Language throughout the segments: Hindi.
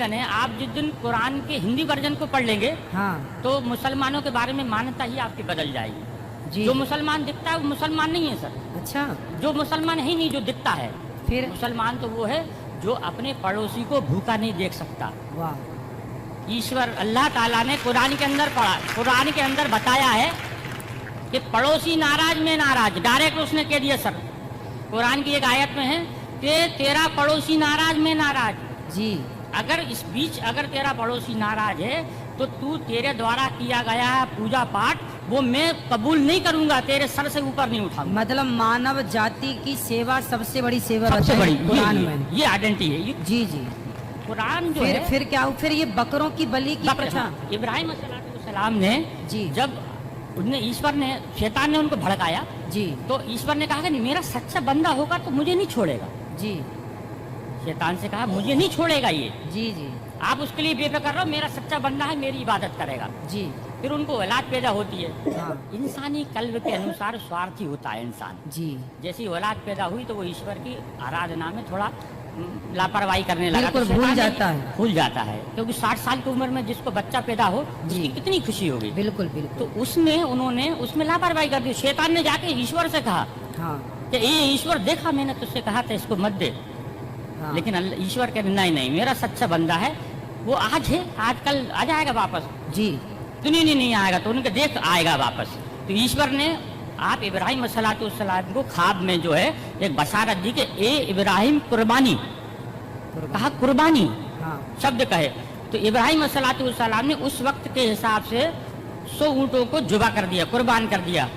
है आप जिस दिन कुरान के हिंदी वर्जन को पढ़ लेंगे हाँ तो मुसलमानों के बारे में मान्यता ही आपकी बदल जाएगी। जी। जो मुसलमान दिखता है वो मुसलमान नहीं है सर। अच्छा, जो मुसलमान है ही नहीं, जो दिखता है फिर? मुसलमान तो वो है जो अपने पड़ोसी को भूखा नहीं देख सकता। वाह। ईश्वर अल्लाह ताला ने कुरान के अंदर पढ़ा, कुरान के अंदर बताया है कि पड़ोसी नाराज में नाराज, डायरेक्ट उसने कह दिया सर। कुरान की एक आयत में है कि तेरा पड़ोसी नाराज में नाराज। जी। अगर इस बीच अगर तेरा पड़ोसी नाराज है तो तू तेरे द्वारा किया गया पूजा पाठ वो मैं कबूल नहीं करूंगा, तेरे सर से ऊपर नहीं उठाऊंगा। मतलब मानव जाति की सेवा सबसे बड़ी सेवा सबसे बताई बड़ी कुरान में। ये आइडेंटिटी है। ये जी जी। कुरान जो फिर है फिर क्या फिर ये बकरों की बलि की प्रथा। इब्राहिम अलैहिस्सलाम ने जी। जब उन्हें ईश्वर ने शैतान ने उनको भड़काया जी तो ईश्वर ने कहा कि मेरा सच्चा बंदा होगा तो मुझे नहीं छोड़ेगा। जी शैतान से कहा मुझे नहीं छोड़ेगा ये, जी जी आप उसके लिए बेफिक्र रहो, मेरा सच्चा बंदा है, मेरी इबादत करेगा। जी। फिर उनको औलाद पैदा होती है। हाँ इंसानी कल्ब के अनुसार स्वार्थी होता है इंसान। जी। जैसी औलाद पैदा हुई तो वो ईश्वर की आराधना में थोड़ा लापरवाही करने लगा। बिल्कुल तो भूल शैतान जाता है। भूल जाता है क्योंकि 60 साल की उम्र में जिसको बच्चा पैदा हो जी। उसकी कितनी खुशी होगी। बिल्कुल बिल्कुल। तो उसमें उन्होंने उसमें लापरवाही कर दी। शैतान ने जाके ईश्वर से कहा हाँ कि ये ईश्वर देखा मैंने तुझसे कहा था इसको मत दे। हाँ। लेकिन ईश्वर कहते नहीं नहीं मेरा सच्चा बंदा है, वो आज है, आज कल आ जाएगा वापस। जी। दुनिया नहीं आएगा तो उनके देख आएगा वापस। तो ईश्वर ने आप इब्राहिम अलैहिस्सलाम को ख्वाब में जो है एक बशारत दी कि ए इब्राहिम कुर्बानी, कहा कुर्बानी हाँ शब्द कहे तो इब्राहिम अलैहिस्सलाम ने उस वक्त के हिसाब से 100 ऊँटों को जुबा कर दिया, कुर्बान कर दिया।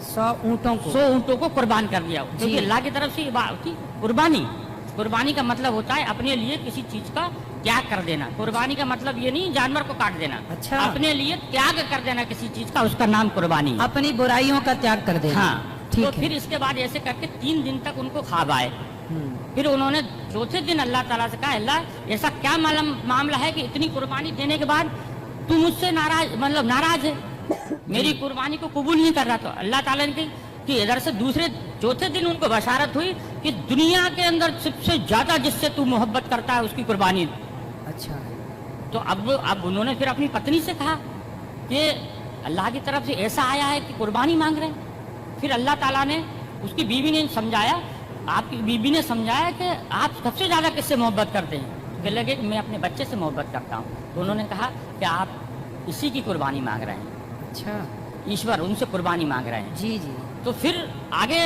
100 ऊँटों को 100 ऊँटों को कुर्बान कर दिया क्योंकि अल्लाह की तरफ से ये बात थी। कुर्बानी, कुर्बानी का मतलब होता है अपने लिए किसी चीज का त्याग कर देना। कुर्बानी का मतलब ये नहीं जानवर को काट देना। अच्छा। अपने लिए त्याग कर देना किसी चीज का, उसका नाम कुर्बानी है। अपनी बुराइयों का त्याग कर देना। हाँ। ठीक तो है। फिर इसके बाद ऐसे करके 3 दिन तक उनको ख्वाब आए। हम्म। फिर उन्होंने चौथे दिन अल्लाह ताला से कहा अल्लाह ऐसा क्या मामला है कि इतनी कुर्बानी देने के बाद तू मुझसे नाराज, मतलब नाराज है, मेरी कुर्बानी को कबूल नहीं कर रहा। तो अल्लाह ताला ने कि इधर से दूसरे चौथे दिन उनको बशारत हुई कि दुनिया के अंदर सबसे ज्यादा जिससे तू मोहब्बत करता है उसकी कुर्बानी। अच्छा। तो अब उन्होंने फिर अपनी पत्नी से कहा कि अल्लाह की तरफ से ऐसा आया है कि कुर्बानी मांग रहे हैं। फिर अल्लाह ताला ने उसकी बीवी ने समझाया, आपकी बीवी ने समझाया कि आप सबसे ज्यादा किससे मोहब्बत करते हैं। तो लगे कि मैं अपने बच्चे से मोहब्बत करता हूँ। तो उन्होंने कहा कि आप इसी की कुर्बानी मांग रहे हैं। अच्छा। ईश्वर उनसे कुर्बानी मांग रहे हैं। जी जी। तो फिर आगे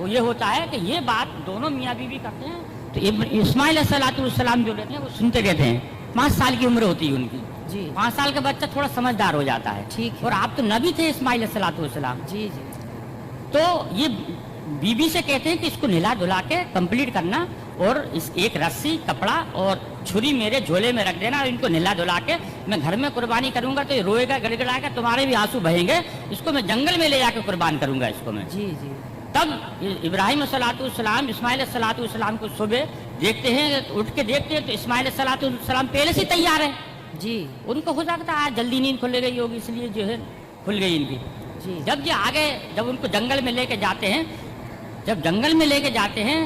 ये होता है कि ये बात दोनों मियाँ बीवी करते हैं। तो इस्माइल अलैहिस्सलाम जो रहते हैं वो सुनते रहते हैं। 5 साल की उम्र होती है उनकी। जी। 5 साल का बच्चा थोड़ा समझदार हो जाता है। ठीक है। और आप तो नबी थे इस्माइल अलैहिस्सलाम। जी जी। तो ये बीबी से कहते हैं कि इसको नहला धुला के कंप्लीट करना और इस एक रस्सी, कपड़ा और छुरी मेरे झोले में रख देना और इनको नहला धुला के मैं घर में कुर्बानी करूंगा तो ये रोएगा, गड़गड़ाएगा, तुम्हारे भी आंसू बहेंगे, इसको मैं जंगल में ले जाकर कुर्बान करूंगा इसको मैं। जी जी। तब इब्राहिम अलैहिस्सलाम इस्माइल अलैहिस्सलाम को सुबह देखते हैं, उठ के देखते हैं तो इस्माइल अलैहिस्सलाम पहले से तैयार है। जी। उनको हो सकता है आज जल्दी नींद खुल गई होगी इसलिए जो है खुल गई इनकी। जी। जब ये आगे जब उनको जंगल में लेके जाते हैं, जब जंगल में लेके जाते हैं,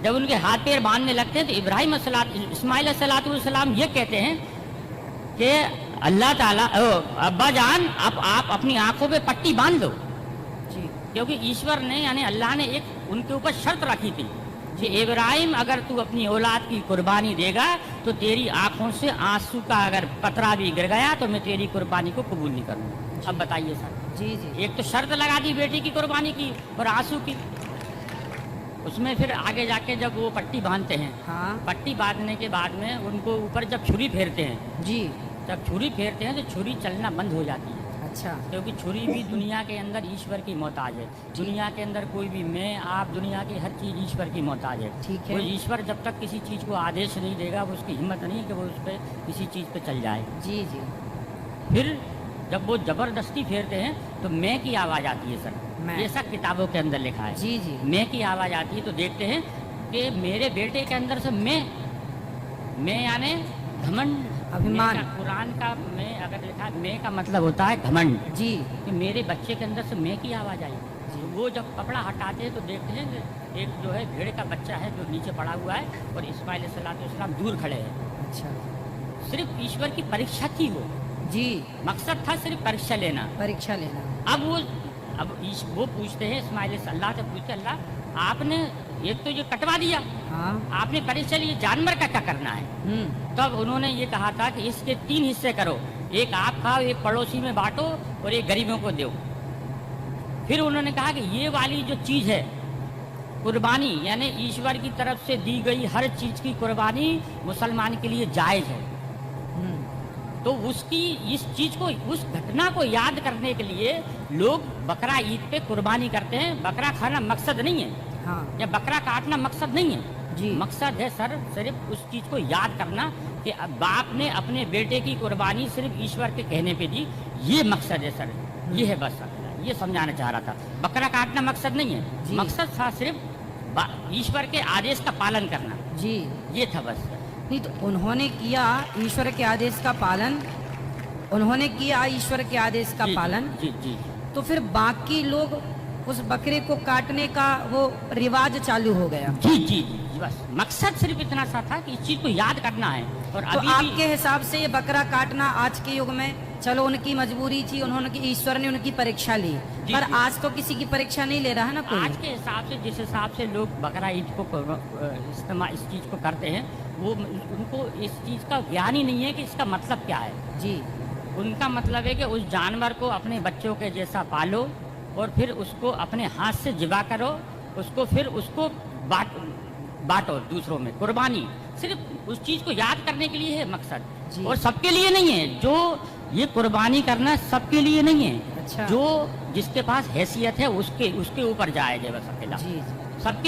जब उनके हाथ पैर बांधने लगते हैं तो इब्राहिम इस्माइल अलैहिस्सलाम ये कहते हैं कि अल्लाह ताला अब्बा जान आप अपनी आंखों पे पट्टी बांध दो। जी। क्योंकि ईश्वर ने यानी अल्लाह ने एक उनके ऊपर शर्त रखी थी कि इब्राहिम अगर तू अपनी औलाद की कुर्बानी देगा तो तेरी आंखों से आंसू का अगर कतरा भी गिर गया तो मैं तेरी कुर्बानी को कबूल नहीं करूँगा। अब बताइए सर। जी जी। एक तो शर्त लगा दी बेटी की कुर्बानी की और आंसू की। उसमें फिर आगे जाके जब वो पट्टी बांधते हैं, हाँ। पट्टी बांधने के बाद में उनको ऊपर जब छुरी फेरते हैं, जी। जब छुरी फेरते हैं तो छुरी चलना बंद हो जाती है। अच्छा। क्योंकि छुरी भी दुनिया के अंदर ईश्वर की मोहताज है। दुनिया के अंदर कोई भी मैं आप दुनिया की हर चीज़ ईश्वर की मोहताज है। ठीक है। वो ईश्वर जब तक किसी चीज़ को आदेश नहीं देगा वो उसकी हिम्मत नहीं कि वो उस पर किसी चीज़ पे चल जाए। जी जी। फिर जब वो ज़बरदस्ती फेरते हैं तो मैं की आवाज़ आती है सर। मैं। ये सब किताबों के अंदर लिखा है। जी जी। मैं की आवाज़ आती है तो देखते हैं कि मेरे बेटे के अंदर से मैं यानी घमंड, अभिमान। मैं का कुरान का मैं अगर लिखा मैं का मतलब होता है घमंड। जी। कि मेरे बच्चे के अंदर से मैं की आवाज़ आई। तो वो जब कपड़ा हटाते हैं तो देखते हैं कि एक जो है भेड़ का बच्चा है जो नीचे पड़ा हुआ है और इस्माइल अलैहिस्सलाम दूर खड़े हैं। अच्छा। सिर्फ ईश्वर की परीक्षा थी वो, जी, मकसद था सिर्फ परीक्षा लेना। परीक्षा लेना। वो पूछते हैं इस्माइल से, अल्लाह से पूछते, अल्लाह आपने एक तो ये कटवा दिया, हाँ। आपने परीक्षा ली, जानवर का क्या करना है? तब उन्होंने ये कहा था कि इसके 3 हिस्से करो, एक आप खाओ, एक पड़ोसी में बांटो और एक गरीबों को दो। फिर उन्होंने कहा कि ये वाली जो चीज़ है कुर्बानी, यानी ईश्वर की तरफ से दी गई हर चीज़ की कुर्बानी मुसलमान के लिए जायज़ है। तो उसकी इस चीज़ को, उस घटना को याद करने के लिए लोग बकरा ईद पे कुर्बानी करते हैं। बकरा खाना मकसद नहीं है, हाँ। या बकरा काटना मकसद नहीं है जी। मकसद है सर सिर्फ उस चीज़ को याद करना कि बाप ने अपने बेटे की कुर्बानी सिर्फ ईश्वर के कहने पे दी, ये मकसद है सर, ये है बस सर, ये समझाना चाह रहा था। बकरा काटना मकसद नहीं है, जी। मकसद था सिर्फ ईश्वर के आदेश का पालन करना, जी, ये था बस। नहीं तो उन्होंने किया ईश्वर के आदेश का पालन, उन्होंने किया ईश्वर के आदेश का जी, पालन, जी जी तो फिर बाकी लोग उस बकरे को काटने का वो रिवाज चालू हो गया। जी जी जी, बस मकसद सिर्फ इतना सा था कि इस चीज़ को याद करना है। और तो अभी आपके हिसाब से ये बकरा काटना आज के युग में, चलो उनकी मजबूरी थी, उन्होंने, ईश्वर ने उनकी परीक्षा ली, जी, पर जी। आज तो किसी की परीक्षा नहीं ले रहा है ना कोई। आज के हिसाब से, जिस हिसाब से लोग बकरा ईद को इस्तेमाल इस चीज़ को करते हैं, वो उनको इस चीज़ का ज्ञान ही नहीं है कि इसका मतलब क्या है। जी, उनका मतलब है कि उस जानवर को अपने बच्चों के जैसा पालो और फिर उसको अपने हाथ से ज़िबा करो, उसको फिर उसको बांटो दूसरों में, कुर्बानी सिर्फ उस चीज़ को याद करने के लिए है मकसद, जी। और सबके लिए नहीं है। जो ये कुर्बानी करना सबके लिए नहीं है, अच्छा। जो जिसके पास हैसियत है उसके ऊपर जाएगा बस अकेला, जी, जी। सबके